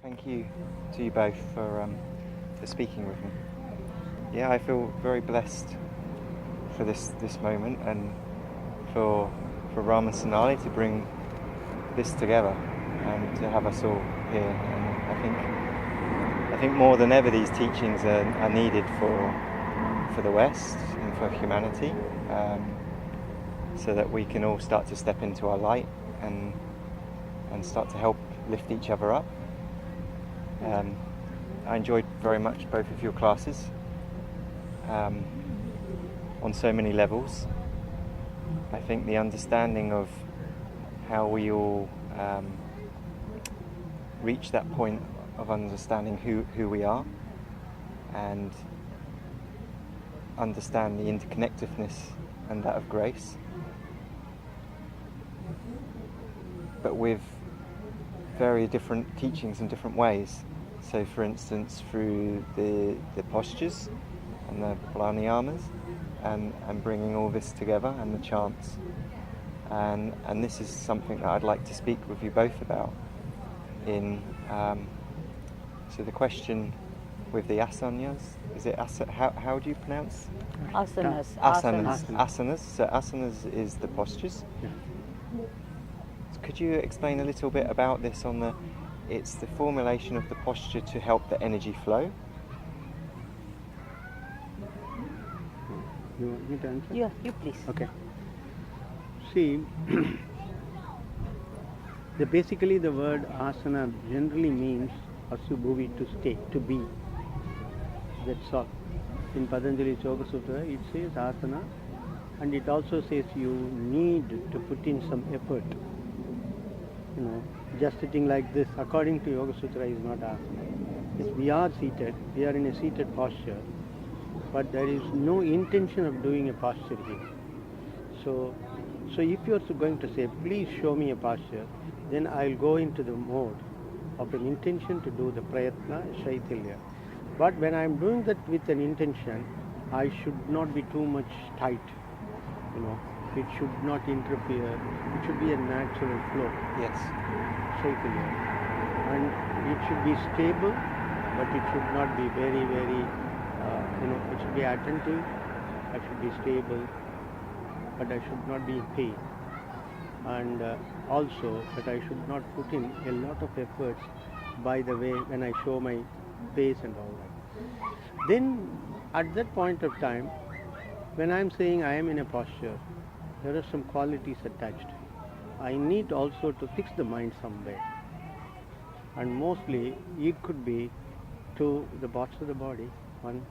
Thank you to you both for speaking with me. Yeah, I feel very blessed for this moment and for Ram and Sonali to bring this together and to have us all here. And I think more than ever these teachings are needed for the West and for humanity, so that we can all start to step into our light and start to help lift each other up. I enjoyed very much both of your classes on so many levels. I think the understanding of how we all reach that point of understanding who we are and understand the interconnectedness and that of grace, but with very different teachings in different ways. So for instance, through the postures and the pranayamas and bringing all this together and the chants. And this is something that I'd like to speak with you both about. So the question with the asanas, is it how do you pronounce? Asanas. Asanas. So asanas is the postures. Yeah. Could you explain a little bit about this it's the formulation of the posture to help the energy flow? You want me to answer? Yeah, you please. Okay. See, basically the word asana generally means asubhuvi, to stay, to be. That's all. In Patanjali's Yoga Sutra it says asana, and it also says you need to put in some effort. Just sitting like this according to Yoga Sutra is not asana. Yes, we are seated, we are in a seated posture, but there is no intention of doing a posture here. So if you are going to say, please show me a posture, then I'll go into the mode of an intention to do the prayatna, shaitilya. But when I'm doing that with an intention, I should not be too much tight. It should not interfere. It should be a natural flow. Yes. Shaitilya. And it should be stable, but it should not be very, very, it should be attentive. I should be stable, but I should not be in pain. And also that I should not put in a lot of efforts by the way when I show my face and all that. Then at that point of time, when I am saying I am in a posture, there are some qualities attached. I need also to fix the mind somewhere. And mostly it could be to the parts of the body, one,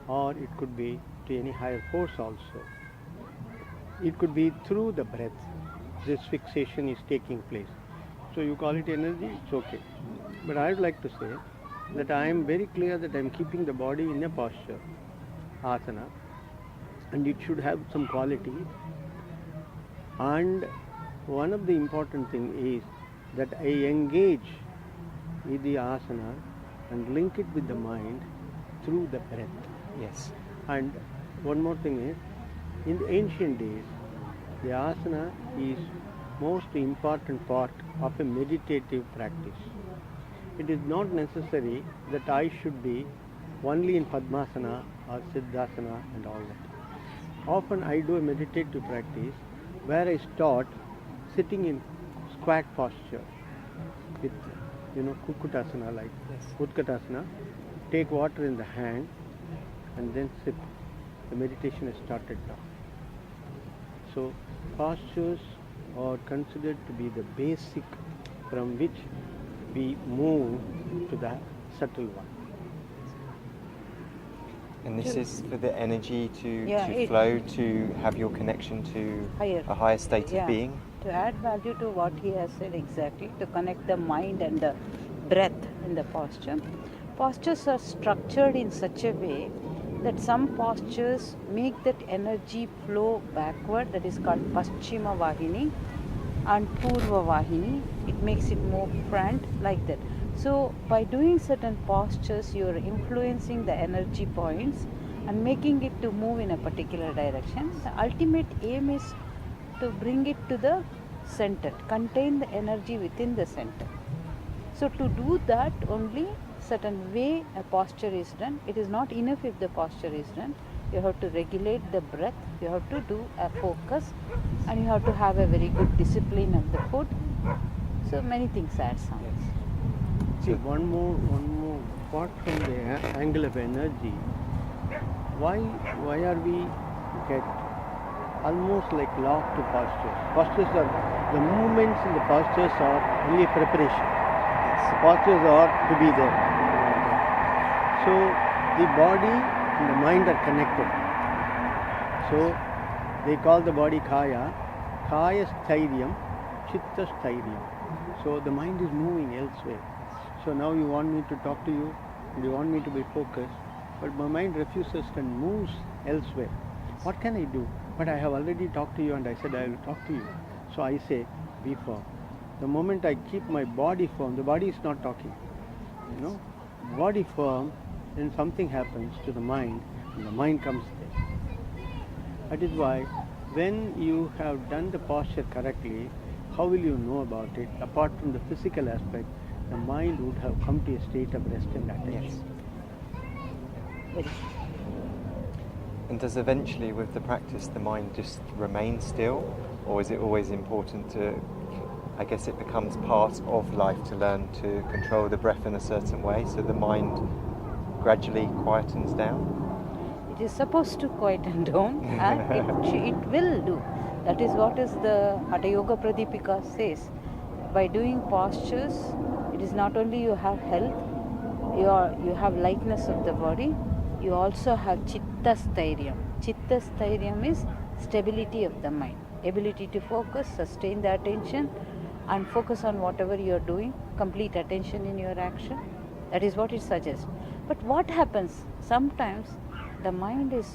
or it could be to any higher force also. It could be through the breath. This fixation is taking place. So you call it energy, it's okay. But I would like to say that I am very clear that I am keeping the body in a posture, asana, and it should have some quality. And one of the important things is that I engage with the asana and link it with the mind through the breath. Yes. And one more thing is, in the ancient days, the asana is most important part of a meditative practice. It is not necessary that I should be only in Padmasana or Siddhasana and all that. Often I do a meditative practice where I start sitting in squat posture with Kukutasana like Utkatasana, take water in the hand and then sip. The meditation is started now. So postures are considered to be the basic from which we move to the subtle one. And this is for the energy to flow, to have your connection to a higher state of being. To add value to what he has said exactly, to connect the mind and the breath in the posture. Postures are structured in such a way that some postures make that energy flow backward, that is called Paschima Vahini and Purva Vahini. It makes it move front like that. So by doing certain postures, you are influencing the energy points and making it to move in a particular direction. The ultimate aim is to bring it to the center, contain the energy within the center. So to do that only certain way a posture is done. It is not enough if the posture is done. You have to regulate the breath, you have to do a focus, and you have to have a very good discipline of the food. So many things adds on. See, one more, apart from the angle of energy, why are we get almost like locked to postures? Postures are, the movements in the postures are only a preparation. The postures are to be there. So the body and the mind are connected. So they call the body kaya, kaya sthairiyam, chitta sthairiyam. So the mind is moving elsewhere. So now you want me to talk to you and you want me to be focused, but my mind refuses and moves elsewhere. What can I do? But I have already talked to you and I said I will talk to you. So I say, be firm. The moment I keep my body firm, the body is not talking. Body firm, then something happens to the mind and the mind comes there. That is why when you have done the posture correctly, how will you know about it? Apart from the physical aspect, the mind would have come to a state of rest and attention. Yes. And does eventually with the practice the mind just remain still, or is it always important to, I guess it becomes part of life to learn to control the breath in a certain way, so the mind gradually quietens down? It is supposed to quieten down and it will do. That is what is the Hatha Yoga Pradipika says. By doing postures, it is not only you have health, you have lightness of the body, you also have chitta sthairiyam. Chitta sthairiyam is stability of the mind, ability to focus, sustain the attention and focus on whatever you are doing, complete attention in your action. That is what it suggests. But what happens? Sometimes the mind is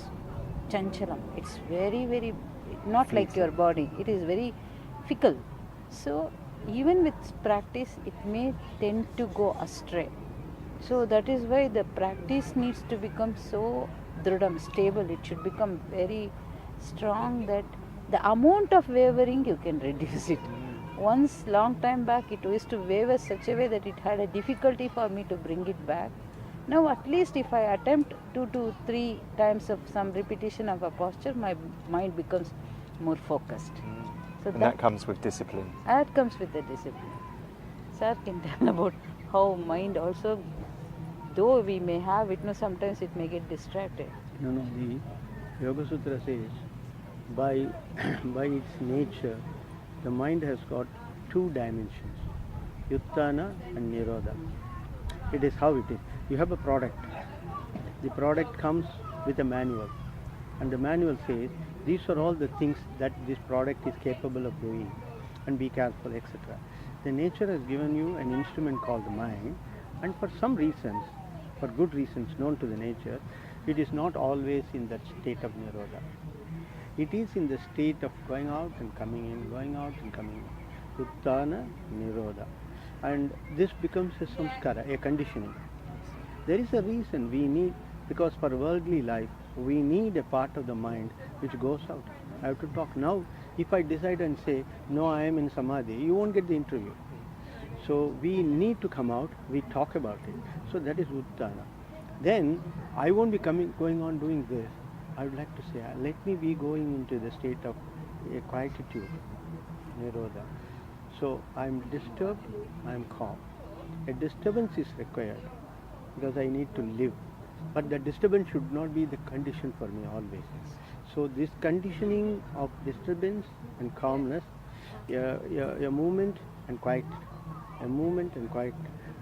chanchalam. It's very, very, not like your body. It is very fickle. So even with practice, it may tend to go astray. So that is why the practice needs to become so dridam, stable. It should become very strong that the amount of wavering you can reduce it. Once long time back it used to waver such a way that it had a difficulty for me to bring it back. Now at least if I attempt 2 to 3 times of some repetition of a posture, my mind becomes more focused. So and that comes with discipline. That comes with the discipline. Sir can tell about how mind also, though we may have it, sometimes it may get distracted. No, the Yoga Sutra says, by its nature, the mind has got 2 dimensions, Uttana and Nirodha. It is how it is. You have a product. The product comes with a manual. And the manual says, these are all the things that this product is capable of doing. And be careful, etc. The nature has given you an instrument called the mind. And for some reasons, for good reasons known to the nature, it is not always in that state of Nirodha. It is in the state of going out and coming in, going out and coming in. Uttana, Nirodha. And this becomes a samskara, a conditioning. There is a reason we need, because for worldly life, we need a part of the mind which goes out. I have to talk. Now, if I decide and say, no, I am in Samadhi, you won't get the interview. So we need to come out, we talk about it. So that is Uttana. Then, I won't be going on doing this. I would like to say, let me be going into the state of a quietude, Nirodha. So I am disturbed, I am calm. A disturbance is required because I need to live. But the disturbance should not be the condition for me always. So this conditioning of disturbance and calmness, a movement and quiet, a movement and quiet.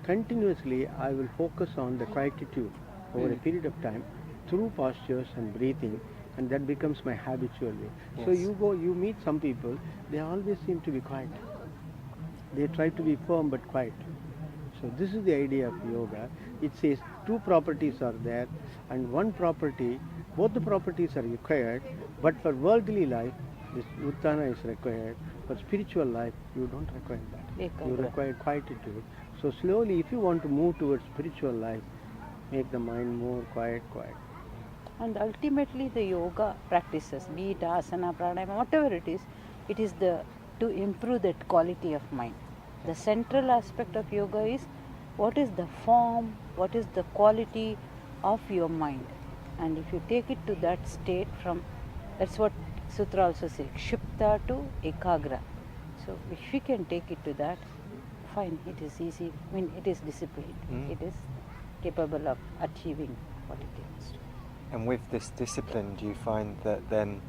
Continuously I will focus on the quietude over a period of time through postures and breathing, and that becomes my habitual way. Yes. So you meet some people, they always seem to be quiet. They try to be firm but quiet. So this is the idea of yoga. It says 2 properties are there, and one property, both the properties are required, but for worldly life, this Uttana is required. For spiritual life, you don't require that. You require quietude. So slowly, if you want to move towards spiritual life, make the mind more quiet. And ultimately the yoga practices, be it asana, pranayama, whatever it is to improve that quality of mind. The central aspect of yoga is what is the form, what is the quality of your mind. And if you take it to that state from, that's what Sutra also says, Kshipta to Ekagra. So if we can take it to that, fine, it is easy. I mean, it is disciplined. It is capable of achieving what it is. And with this discipline, do you find that then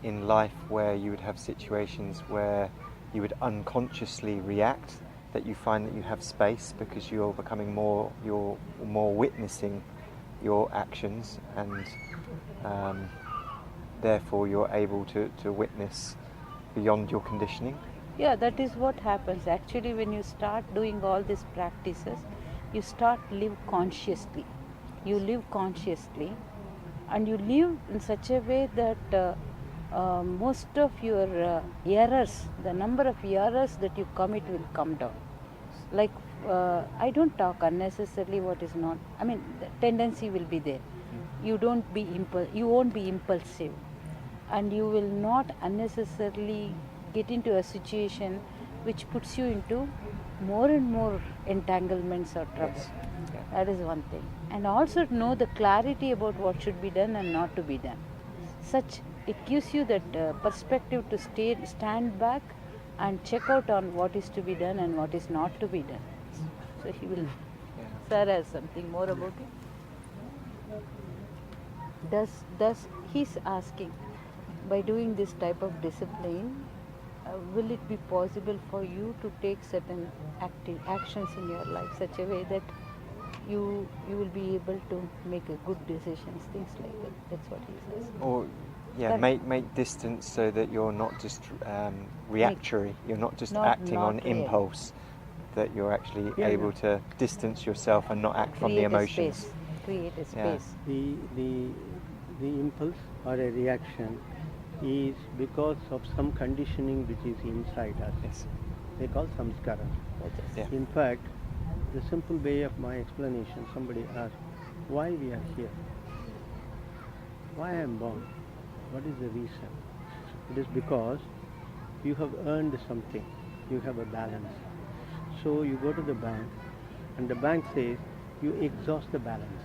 in life where you would have situations where you would unconsciously react, that you find that you have space because you're becoming more, you're more witnessing your actions, and therefore you're able to witness beyond your conditioning? Yeah, that is what happens. Actually, when you start doing all these practices, you start live consciously. You live consciously, and you live in such a way that most of your errors, the number of errors that you commit will come down. Like I don't talk unnecessarily what is not. I mean, the tendency will be there. You won't be impulsive, and you will not unnecessarily get into a situation which puts you into more and more entanglements or trouble. Yes. Yeah. That is one thing. And also know the clarity about what should be done and not to be done. Such, it gives you that perspective to stand back and check out on what is to be done and what is not to be done. So he will, Sir has something more about it. Does he's asking, by doing this type of discipline, will it be possible for you to take certain actions in your life such a way that you will be able to make a good decisions, things like that? That's what he says. Or make distance so that you're not just reactory, you're not just acting on impulse, that you're actually able to distance yourself and not act from the emotions. Create a space. The impulse or a reaction is because of some conditioning which is inside us. Yes. They call samskara. Yeah. In fact, the simple way of my explanation, somebody asked, why we are here? Why I am born? What is the reason? It is because you have earned something. You have a balance. So you go to the bank, and the bank says you exhaust the balance.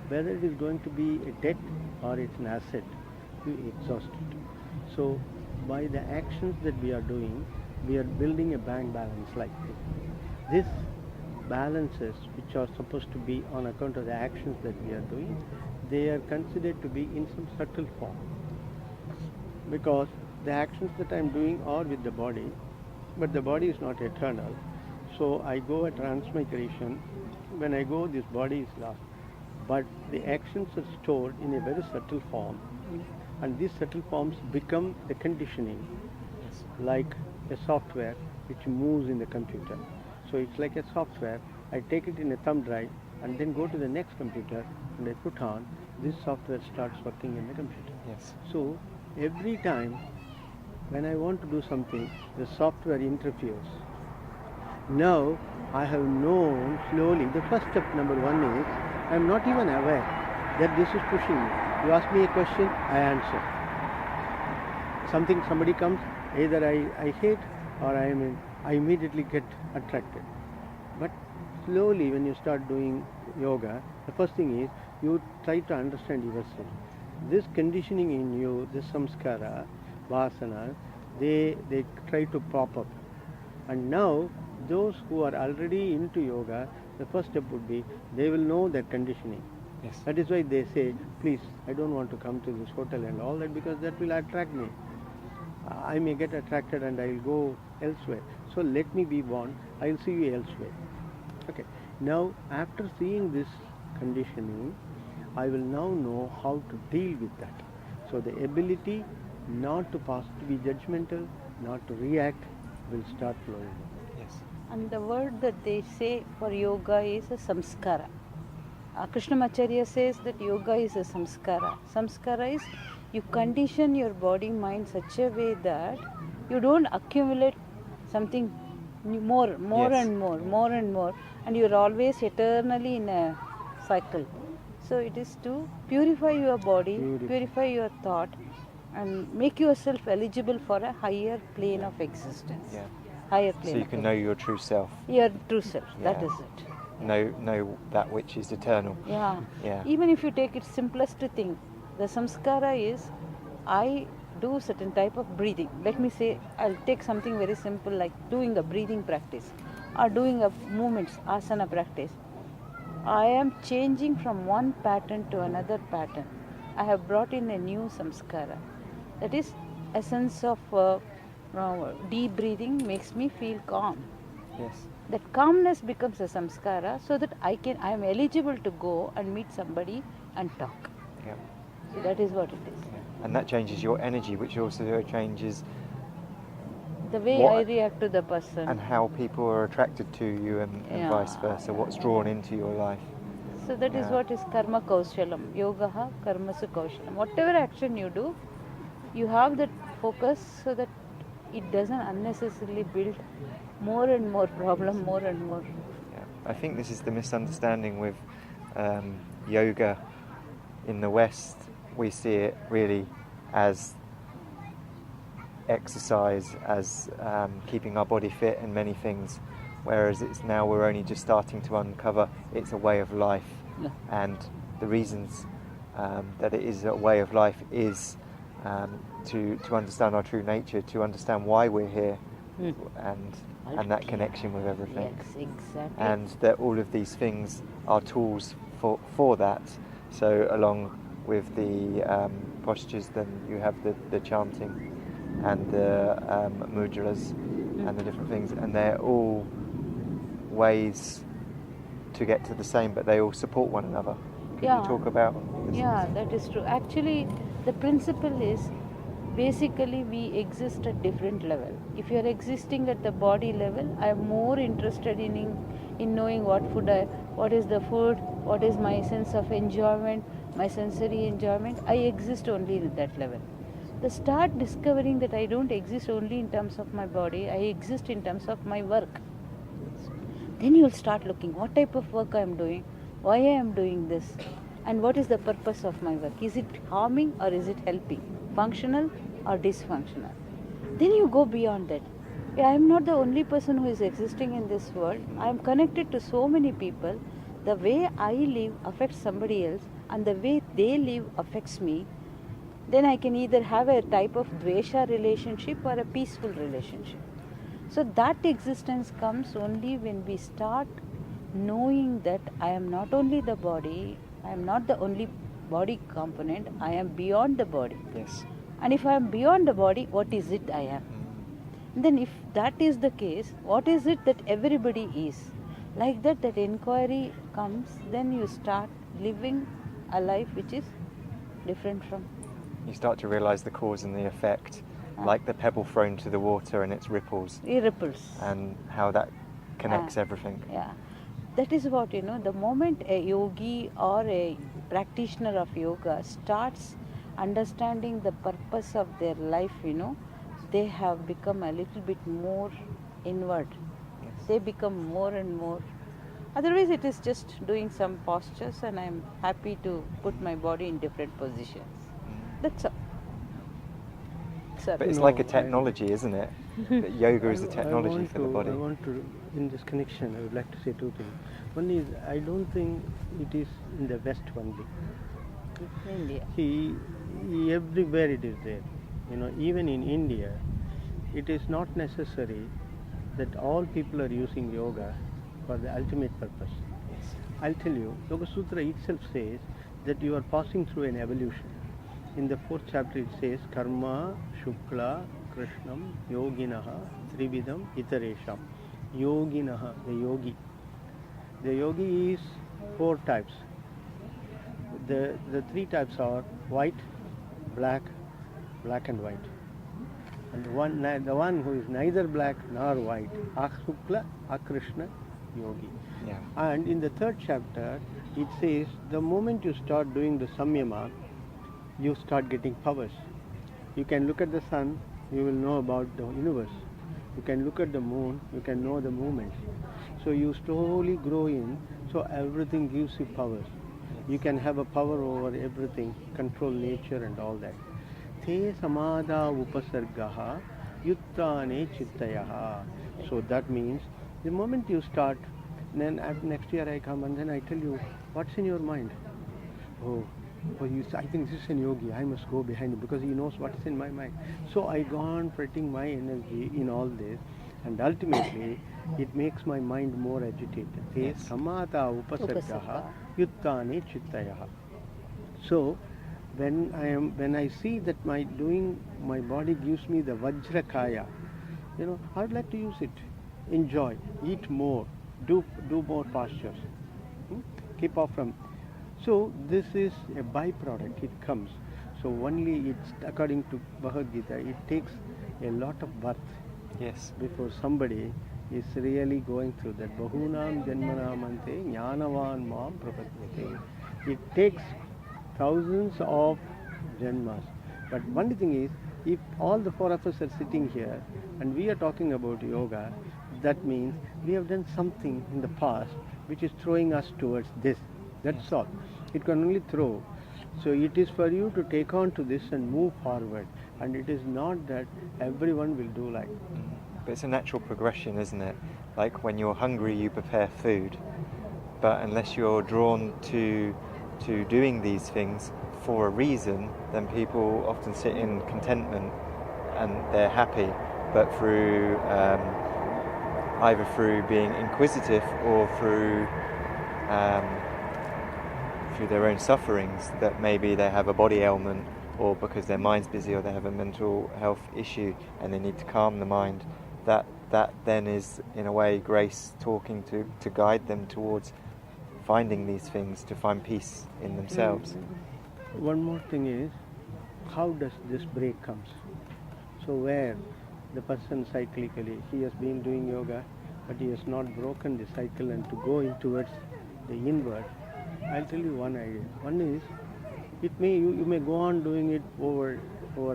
Whether it is going to be a debt or it's an asset, you exhaust it. So by the actions that we are doing, we are building a bank balance like this. These balances, which are supposed to be on account of the actions that we are doing, they are considered to be in some subtle form. Because the actions that I am doing are with the body, but the body is not eternal. So I go a transmigration. When I go, this body is lost. But the actions are stored in a very subtle form, and these subtle forms become the conditioning, like a software which moves in the computer. So it's like a software. I take it in a thumb drive and then go to the next computer and I put on, this software starts working in the computer. Yes. So every time when I want to do something, the software interferes. Now I have known slowly, the first step number one is, I am not even aware that this is pushing me. You ask me a question, I answer. Somebody comes, either I hate or I immediately get attracted. But slowly when you start doing yoga, the first thing is you try to understand yourself. This conditioning in you, this samskara, vasana, they try to pop up. And now those who are already into yoga, the first step would be, they will know their conditioning. Yes. That is why they say, please, I don't want to come to this hotel and all that, because that will attract me. I may get attracted and I will go elsewhere. So let me be one, I will see you elsewhere. Okay. Now, after seeing this conditioning, I will now know how to deal with that. So the ability not to be judgmental, not to react, will start flowing. Yes. And the word that they say for yoga is a samskara. Krishnamacharya says that yoga is a samskara. Samskara is you condition your body mind such a way that you don't accumulate something more and more, and you're always eternally in a cycle. So it is to purify your body, purify your thought, and make yourself eligible for a higher plane of existence. Yeah. higher plane. So you of can it. know your true self. Your true self. That Yeah. is it. Know that which is eternal. Yeah. Yeah. Even if you take it simplest thing, the samskara is I do certain type of breathing. Let me say I'll take something very simple like doing a breathing practice or doing a movements, asana practice. I am changing from one pattern to another pattern. I have brought in a new samskara. That is essence of deep breathing makes me feel calm. Yes. That calmness becomes a samskara so that I am eligible to go and meet somebody and talk. Yeah. So that is what it is. Yeah. And that changes your energy, which also changes The way what- I react to the person. and how people are attracted to you, and Yeah, vice versa. yeah, What's yeah. drawn into your life. So that is Yeah. what is karma kaushalam. Yogaha karmasu kaushalam. Whatever action you do, you have that focus so that it doesn't unnecessarily build more and more problem, more and more. Yeah. I think this is the misunderstanding with yoga in the West. We see it really as exercise, as keeping our body fit and many things, whereas it's now we're only just starting to uncover it's a way of life. Yeah. And the reasons that it is a way of life is to understand our true nature, to understand why we're here, and that connection with everything. Yes, exactly. And that all of these things are tools for that. So along with the postures, then you have the chanting and the mudras and the different things, and they're all ways to get to the same, but they all support one another. Can Yeah. you talk about this? Yeah, that is true. Actually, the principle is basically we exist at different level. If you are existing at the body level, I am more interested in knowing what is the food, what is my sense of enjoyment, my sensory enjoyment. I exist only at that level. The start discovering that I don't exist only in terms of my body, I exist in terms of my work. Then you'll start looking what type of work I am doing, why I am doing this, and what is the purpose of my work. Is it harming or is it helping? Functional or dysfunctional? Then you go beyond that. I am not the only person who is existing in this world. I am connected to so many people. The way I live affects somebody else, and the way they live affects me. Then I can either have a type of dvesha relationship or a peaceful relationship. So that existence comes only when we start knowing that I am not only the body, I am not the only body component, I am beyond the body. Yes. And if I am beyond the body, what is it I am? Then if that is the case, what is it that everybody is? Like that inquiry comes, then you start living a life which is different from. You start to realize the cause and the effect, like the pebble thrown to the water and its ripples, It ripples. and how that connects everything. Yeah. That is what, the moment a yogi or a practitioner of yoga starts understanding the purpose of their life, they have become a little bit more inward. Yes. They become more and more. Otherwise, it is just doing some postures, and I am happy to put my body in different positions. That's all. But it's No, like a technology, isn't it? That yoga is a I technology want for the to- body. I want to, in this connection, I would like to say two things. One is, I don't think it is in the West only. India. Everywhere it is there. Even in India, it is not necessary that all people are using yoga for the ultimate purpose. Yes. I'll tell you, Yoga Sutra itself says that you are passing through an evolution. In the 4th chapter it says, Karma, Shukla, Krishnam, Yoginaha, Trividam, Itaresham. Yoginaha, the yogi. The yogi is 4 types. The 3 types are white, black and white. And the one who is neither black nor white, Ashukla, Akrishna, yogi. Yeah. And in the 3rd chapter, it says the moment you start doing the samyama, you start getting powers. You can look at the sun, you will know about the universe. You can look at the moon, you can know the movements. So you slowly grow in, so everything gives you powers. You can have a power over everything, control nature and all that. Te samada upasargaha yuttane chittayaha. So that means the moment you start, then next year I come and then I tell you, what's in your mind? Oh, I think this is an yogi. I must go behind him because he knows what's in my mind. So I go on putting my energy in all this, and ultimately it makes my mind more agitated. Yes. Samata upasargaha Upasarga. yuttani chittayaha. So when I see that my body gives me the vajrakaya, I would like to use it. Enjoy, eat more, do more postures. Keep off from. So this is a byproduct. It comes. So only it's according to Bhagavad Gita. It takes a lot of birth Yes. before somebody is really going through that. Bahunam janmanamante jnanavan mam prapadyate. It takes thousands of janmas. But one thing is, if all the four of us are sitting here and we are talking about yoga, that means we have done something in the past which is throwing us towards this. That's all. It can only throw. So it is for you to take on to this and move forward. And it is not that everyone will do like. But it's a natural progression, isn't it? Like when you're hungry, you prepare food. But unless you're drawn to doing these things for a reason, then people often sit in contentment and they're happy. But through either through being inquisitive or through their own sufferings, that maybe they have a body ailment, or because their mind's busy, or they have a mental health issue and they need to calm the mind, that then is in a way grace talking to guide them towards finding these things, to find peace in themselves. One more thing is, how does this break comes? So where the person cyclically, he has been doing yoga, but he has not broken the cycle and to go in towards the inward. I'll tell you one idea. One is, you may go on doing it over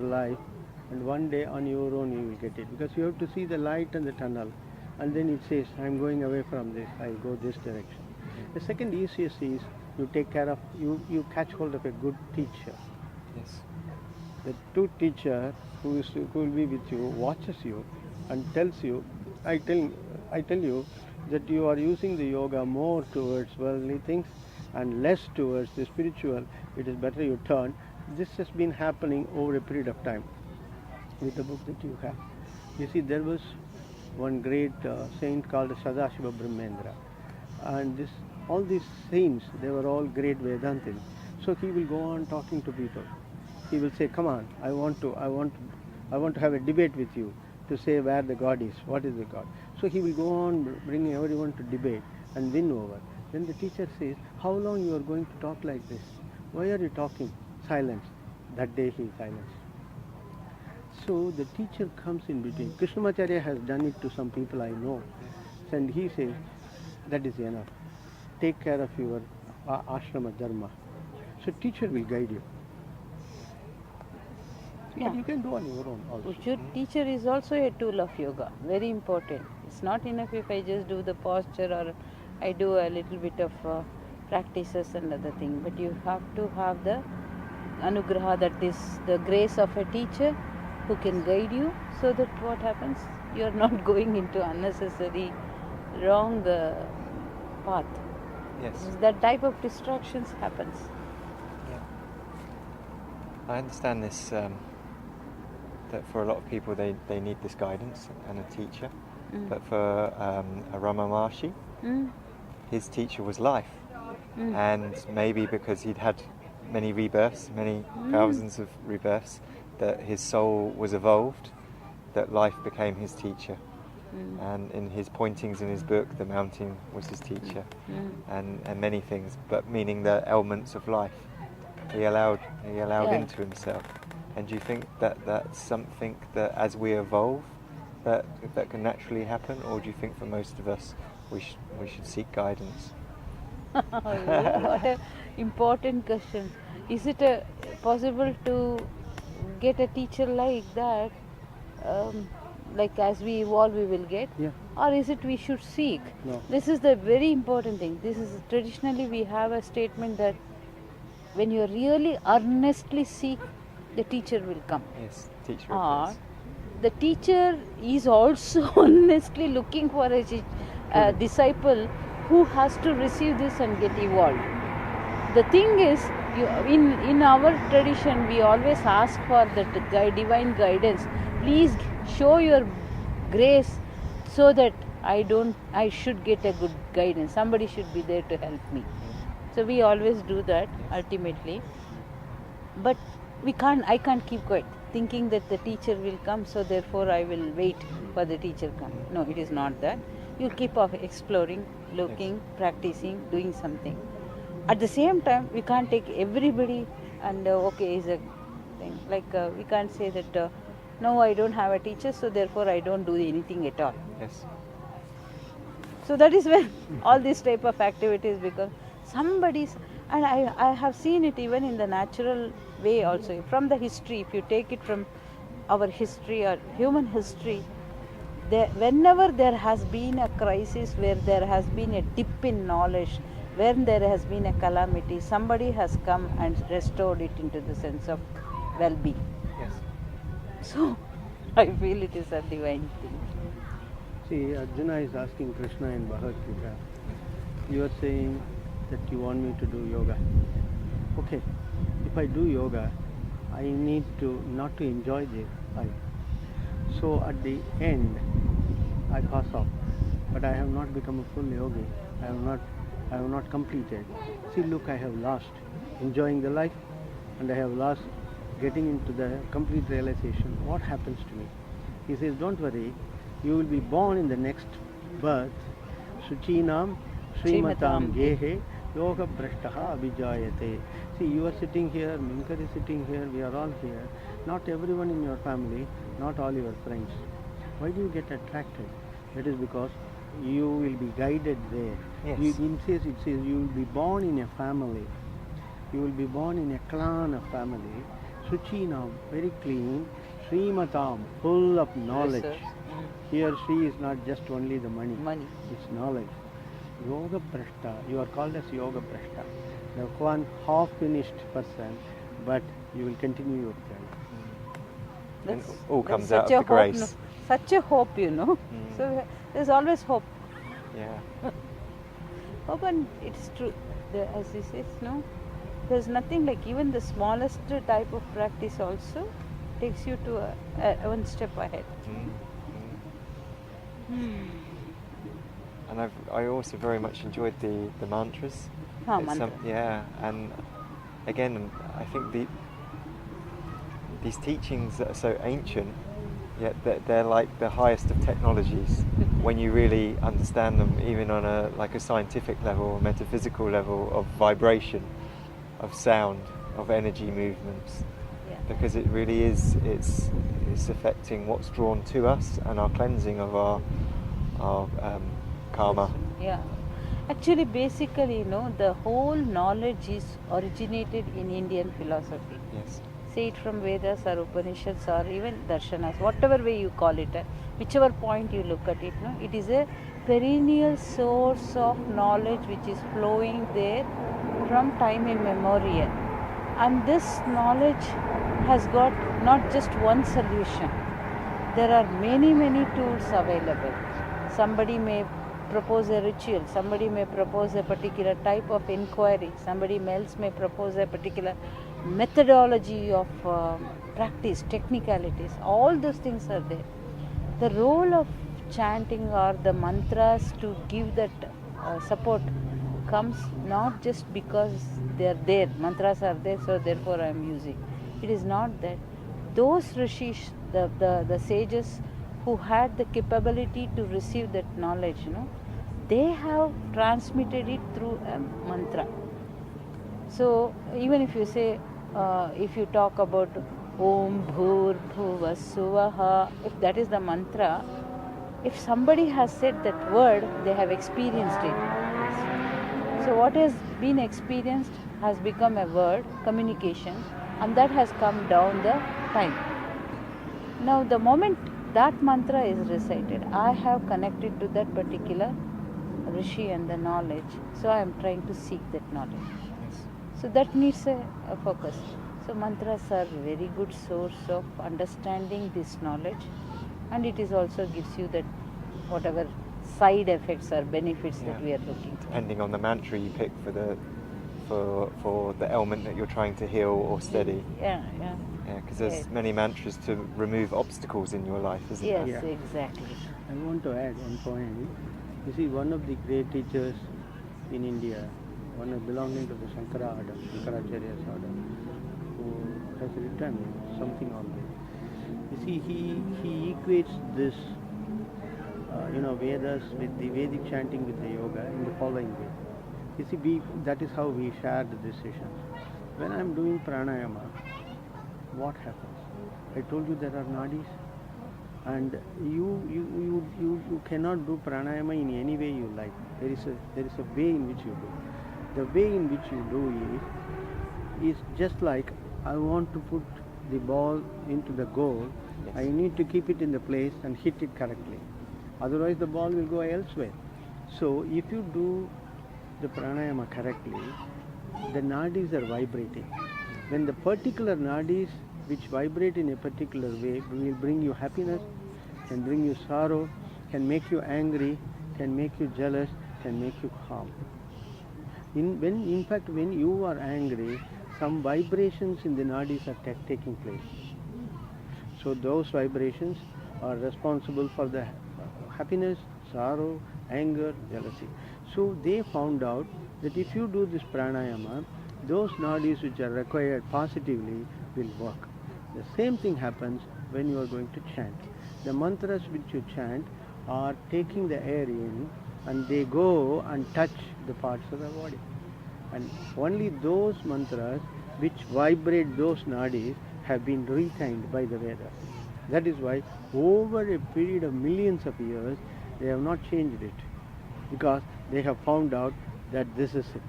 life, and one day on your own you will get it, because you have to see the light and the tunnel, and then it says, I'm going away from this, I go this direction. The second easiest is, you take care of, you catch hold of a good teacher. Yes. The good teacher who will be with you, watches you and tells you, I tell you that you are using the yoga more towards worldly things and less towards the spiritual. It is better you turn. This has been happening over a period of time with the book that you have. You see, there was one great saint called Sadashiva Brahmendra, and all these saints, they were all great Vedantis. So he will go on talking to people. He will say, come on, I want to have a debate with you to say where the God is, what is the God. So he will go on bringing everyone to debate and win over. Then the teacher says, how long you are going to talk like this? Why are you talking? Silence. That day he silenced. So the teacher comes in between. Krishnamacharya has done it to some people I know. And he says, that is enough. Take care of your ashrama dharma. So teacher will guide you. Yeah. But you can do on your own also. Teacher is also a tool of yoga, very important. It's not enough if I just do the posture or I do a little bit of practices and other thing, but you have to have the anugraha, that is the grace of a teacher who can guide you, so that what happens, you are not going into unnecessary wrong path. Yes. That type of distractions happens. Yeah. I understand this, that for a lot of people they need this guidance and a teacher. But for a Rama Maharshi, his teacher was life. And maybe because he'd had many rebirths, many thousands of rebirths, that his soul was evolved, that life became his teacher. And in his pointings in his book, the mountain was his teacher, and many things, but meaning the elements of life he allowed into himself. And do you think that that's something that as we evolve that can naturally happen, or do you think for most of us we should seek guidance? What an important question. Is it possible to get a teacher like that, like as we evolve we will get? Yeah. Or is it we should seek? No. This is the very important thing. This is traditionally we have a statement that when you really earnestly seek, the teacher will come. Yes, teacher Or appears. the teacher is also honestly looking for a disciple who has to receive this and get evolved. The thing is, in our tradition, we always ask for that divine guidance. Please show your grace so that I should get a good guidance. Somebody should be there to help me. So we always do that ultimately. But I can't keep quiet, thinking that the teacher will come, so therefore I will wait for the teacher come. No, it is not that. You keep off exploring, looking, practicing, doing something. At the same time, we can't take everybody and okay is a thing. Like we can't say that no, I don't have a teacher, so therefore I don't do anything at all. Yes. So that is when all these type of activities become somebody's, and I have seen it even in the natural way also. From the history, if you take it from our history or human history, whenever there has been a crisis, where there has been a dip in knowledge, when there has been a calamity, somebody has come and restored it into the sense of well-being. Yes. So I feel it is a divine thing. See, Arjuna is asking Krishna in Bhagavad Gita, you are saying that you want me to do yoga. Okay, if I do yoga, I need to not to enjoy the life. So at the end, I pass off. But I have not become a full yogi. I have not completed. See, look, I have lost enjoying the life, and I have lost getting into the complete realization. What happens to me? He says, don't worry, you will be born in the next birth. Suchinam Srimatam Gehe Yoga Brashtaha Abhijayate. See, you are sitting here, Minkar is sitting here, we are all here. Not everyone in your family, not all your friends. Why do you get attracted? That is because you will be guided there. Yes. It says you will be born in a family. You will be born in a clan of family. Suchinam, very clean. Srimatam, full of knowledge. Yes, He or she is not just only the money. Money. It's knowledge. Yoga Prashta, you are called as Yoga Prashta. The one half-finished person, but you will continue your journey. And all comes that's out of the such a hope, grace. Such a hope, you know. So there's always hope. Yeah. Hope, and it's true. As he says, no, there's nothing like even the smallest type of practice also takes you to one step ahead. And I also very much enjoyed the mantras. Mantra. Yeah, and again, I think these teachings that are so ancient, yet they're like the highest of technologies when you really understand them, even on a scientific level, a metaphysical level of vibration, of sound, of energy movements. Yeah. Because it really is, it's affecting what's drawn to us and our cleansing of our karma. Yeah. Actually, basically, you know, the whole knowledge is originated in Indian philosophy. Yes. Say it from Vedas or Upanishads or even Darshanas, whatever way you call it, whichever point you look at it, no, it is a perennial source of knowledge which is flowing there from time immemorial. And this knowledge has got not just one solution. There are many, many tools available. Somebody may propose a ritual, somebody may propose a particular type of inquiry, somebody else may propose a particular methodology of practice, technicalities. All those things are there. The role of chanting or the mantras to give that support comes not just because they are there, mantras are there, so therefore I am using. It is not that. Those rishis, the sages who had the capability to receive that knowledge, you know, they have transmitted it through a mantra. So even if you say, if you talk about Om Bhur Bhuva Suvaha, if that is the mantra, if somebody has said that word, they have experienced it. So what has been experienced has become a word, communication, and that has come down the time. Now the moment that mantra is recited, I have connected to that particular rishi and the knowledge, so I am trying to seek that knowledge. Yes. So that needs a focus. So mantras are very good source of understanding this knowledge and it is also gives you that whatever side effects or benefits that Yeah. we are looking for. Depending on the mantra you pick for the ailment that you're trying to heal or steady. Yeah. Yeah, because there's Yes. many mantras to remove obstacles in your life, isn't Yes, Yeah. exactly. I want to add one point. You see, one of the great teachers in India, one of belonging to the Shankaracharya's order, who has written something on this. You see, he equates this, Vedas with the Vedic chanting with the yoga in the following way. You see, that is how we shared the sessions. When I'm doing pranayama, what happens? I told you there are nadis, and you cannot do pranayama in any way you like. There is a way in which you do. The way in which you do is just like I want to put the ball into the goal. Yes. I need to keep it in the place and hit it correctly. Otherwise the ball will go elsewhere. So if you do the pranayama correctly, the nadis are vibrating. When the particular nadis which vibrate in a particular way will bring you happiness, can bring you sorrow, can make you angry, can make you jealous, can make you calm. In fact, when you are angry, some vibrations in the nadis are taking place. So those vibrations are responsible for the happiness, sorrow, anger, jealousy. So they found out that if you do this pranayama, those nadis which are required positively will work. The same thing happens when you are going to chant. The mantras which you chant are taking the air in, and they go and touch the parts of the body. And only those mantras which vibrate those nadis have been retained by the Vedas. That is why over a period of millions of years they have not changed it, because they have found out that this is it.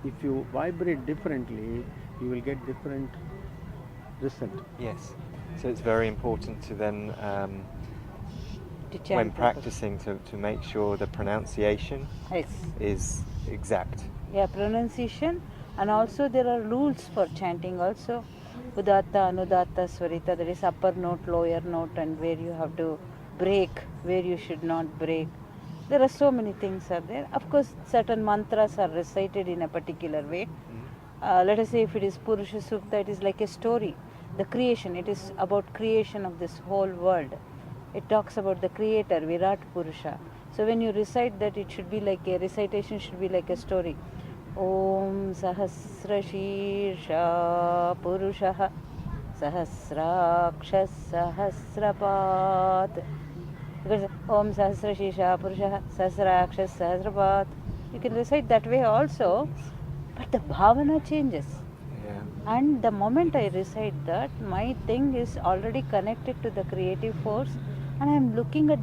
If you vibrate differently, you will get different result. Yes. So it's very important to then, To chant when properly. practicing, to make sure the pronunciation Yes. is exact. Yeah, pronunciation, and also there are rules for chanting also. Udatta, Anudatta, Swarita, that is upper note, lower note, and where you have to break, where you should not break. There are so many things are there. Of course, certain mantras are recited in a particular way. Let us say if it is Purusha Sukta, it is like a story. The creation, it is about creation of this whole world. It talks about the creator, Virat Purusha. So when you recite that, it should be like a recitation, should be like a story. Om Sahasrashirsha Purusha Sahasrakshas Sahasrapat. Because Om Sahasrashirsha Purusha Sahasrakshas Sahasrapat. You can recite that way also, but the bhavana changes. Yeah. And the moment I recite that, my thing is already connected to the creative force, and I am looking at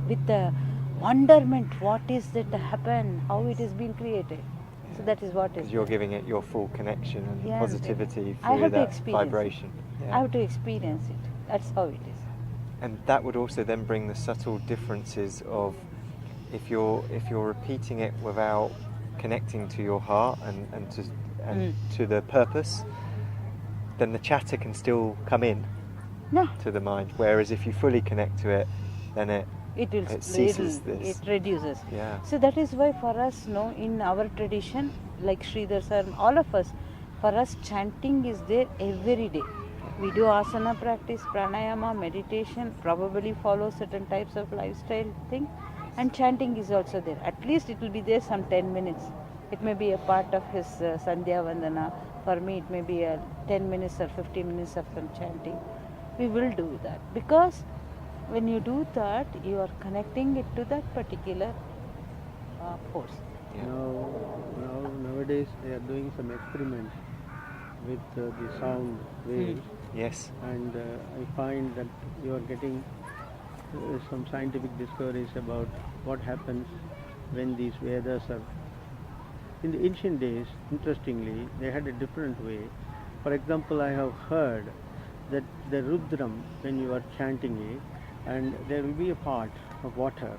with the wonderment, what is it happened, how it is being created. So that is what is. Because you're giving it your full connection and Yeah, positivity I through have to that experience vibration. it. I have to experience it. That's how it is. And that would also then bring the subtle differences of if you're repeating it without connecting to your heart and to the purpose, then the chatter can still come in No, to the mind. Whereas if you fully connect to it, then it ceases this. it reduces. Yeah. So that is why for us, no, in our tradition, like Sridhar sir, all of us, for us chanting is there every day. We do asana practice, pranayama, meditation, probably follow certain types of lifestyle thing, and chanting is also there. At least it will be there some 10 minutes. It may be a part of his Sandhya Vandana. For me, it may be a 10 minutes or 15 minutes of some chanting. We will do that, because when you do that, you are connecting it to that particular force. Yeah. Nowadays they are doing some experiments with the sound waves, Yes. and I find that you are getting some scientific discoveries about what happens when these Vedas are. In the ancient days, interestingly, they had a different way. For example, I have heard that the Rudram, when you are chanting it, and there will be a part of water,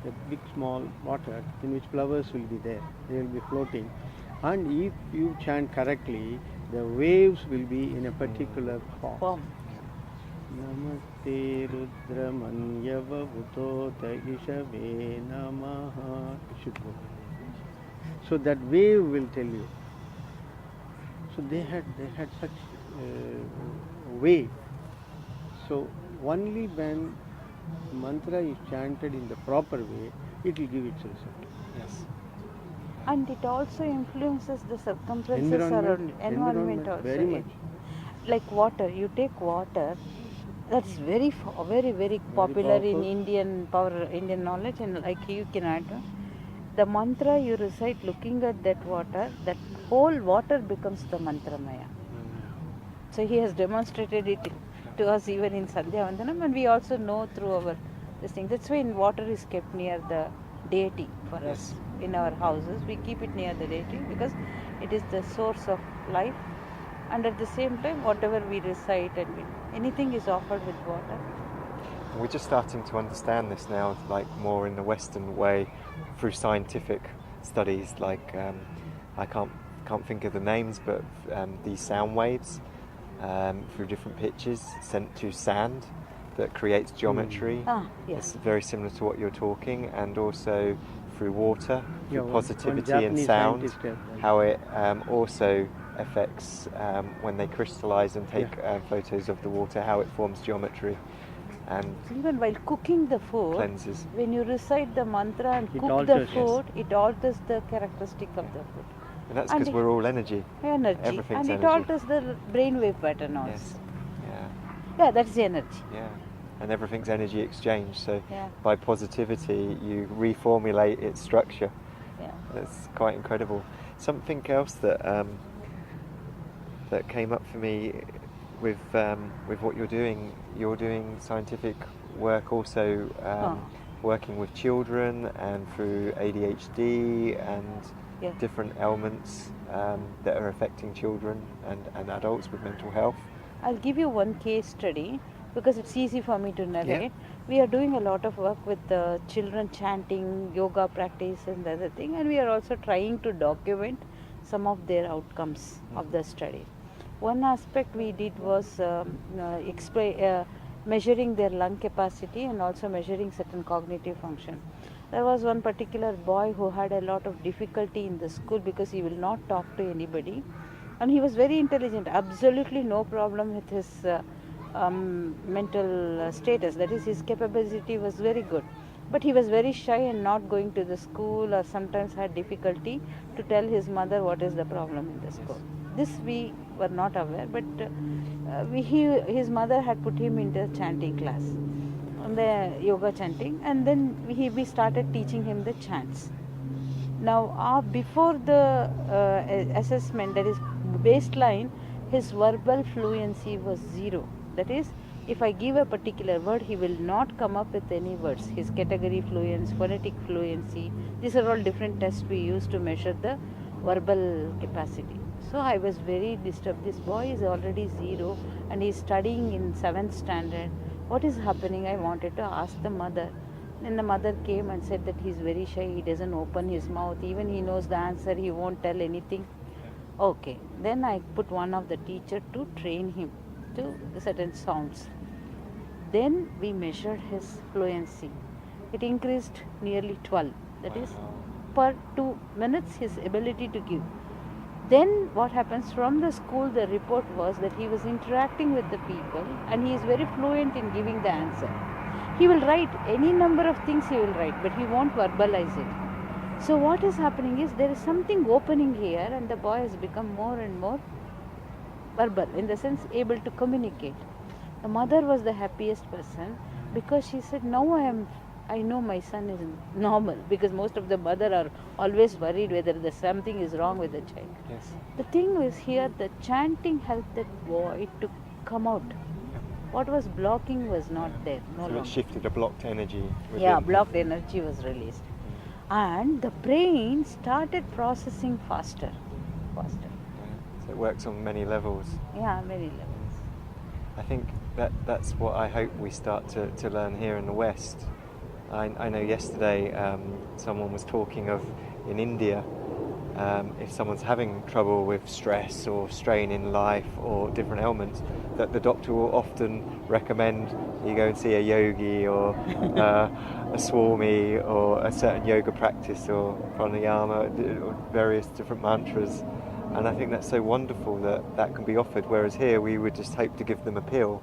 a big small water in which flowers will be there. They will be floating. And if you chant correctly, the waves will be in a particular form. Namaste Rudramanyava Bhutota Ishave Namaha. It should go. So that wave will tell you. So they had such wave. So only when mantra is chanted in the proper way, it will give its result. Yes. And it also influences the circumstances around environment also. Very much. Like water, you take water, that's very popular in Indian knowledge, and like you can add the mantra you recite looking at that water, that whole water becomes the mantra maya. So he has demonstrated it to us even in Sandhya Vandanam, and we also know through our this thing. That's why water is kept near the deity for us in our houses. We keep it near the deity because it is the source of life, and at the same time whatever we recite and anything is offered with water. We're just starting to understand this now, like more in the Western way, through scientific studies. Like I can't think of the names, but these sound waves through different pitches sent to sand that creates geometry. Yes. It's very similar to what you're talking, and also through water, through positivity and Japanese sound, scientist, how it also affects when they crystallize and take photos of the water, how it forms geometry. And even while cooking the food, cleanses. When you recite the mantra and It cook alters, the food, it alters the characteristic of the food. And that's because we're all energy. Everything's and energy. it alters the brainwave pattern also. Yes. Yeah, that's the energy. Yeah. And everything's energy exchange. So Yeah. by positivity, you reformulate its structure. Yeah. That's quite incredible. Something else that that came up for me with what you're doing. You're doing scientific work also, working with children and through ADHD and different ailments that are affecting children and adults with mental health. I'll give you one case study because it's easy for me to narrate. We are doing a lot of work with the children chanting, yoga practice and the other thing, and we are also trying to document some of their outcomes of the study. One aspect we did was measuring their lung capacity and also measuring certain cognitive function. There was one particular boy who had a lot of difficulty in the school because he will not talk to anybody, and he was very intelligent, absolutely no problem with his mental status, that is his capability was very good, but he was very shy and not going to the school, or sometimes had difficulty to tell his mother what is the problem in the school. This we were not aware, but his mother had put him into chanting class, the yoga chanting, and then we started teaching him the chants. Now before the assessment, that is baseline, his verbal fluency was 0. That is, if I give a particular word, he will not come up with any words. His category fluency, phonetic fluency, these are all different tests we use to measure the verbal capacity. So I was very disturbed. This boy is already 0 and he is studying in 7th standard. What is happening? I wanted to ask the mother. Then the mother came and said that he is very shy, he doesn't open his mouth, even he knows the answer, he won't tell anything. Okay, then I put one of the teacher to train him to certain sounds. Then we measured his fluency. It increased nearly 12. That is, per 2 minutes his ability to give. Then what happens from the school, the report was that he was interacting with the people and he is very fluent in giving the answer. He will write any number of things, he will write, but he won't verbalize it. So what is happening is there is something opening here, and the boy has become more and more verbal, in the sense able to communicate. The mother was the happiest person because she said, now I know my son is normal, because most of the mother are always worried whether there's something is wrong with the child. Yes. The thing is here, the chanting helped that boy to come out. What was blocking was not there. No So longer. it shifted a blocked energy. Yeah, blocked energy was released. And the brain started processing faster. Yeah. So it works on many levels. Yeah, many levels. I think that's what I hope we start to learn here in the West. I know yesterday someone was talking of in India if someone's having trouble with stress or strain in life or different ailments, that the doctor will often recommend you go and see a yogi or a Swami or a certain yoga practice or pranayama, or various different mantras. And I think that's so wonderful that that can be offered, whereas here we would just hope to give them a pill,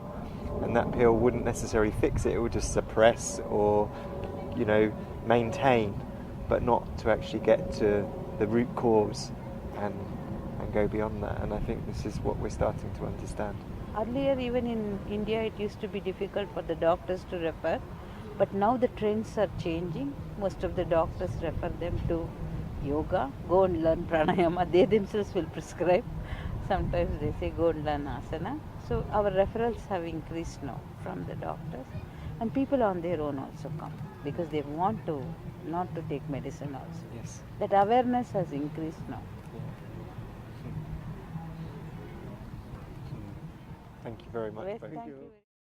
and that pill wouldn't necessarily fix it, it would just suppress or, you know, maintain, but not to actually get to the root cause and go beyond that. And I think this is what we're starting to understand. Earlier, even in India, it used to be difficult for the doctors to refer, but now the trends are changing. Most of the doctors refer them to yoga, go and learn pranayama. They themselves will prescribe. Sometimes they say go and learn asana. So our referrals have increased now from the doctors, and people on their own also come because they want to not to take medicine also. Yes. That awareness has increased now. Thank you very much. Well, both. thank you.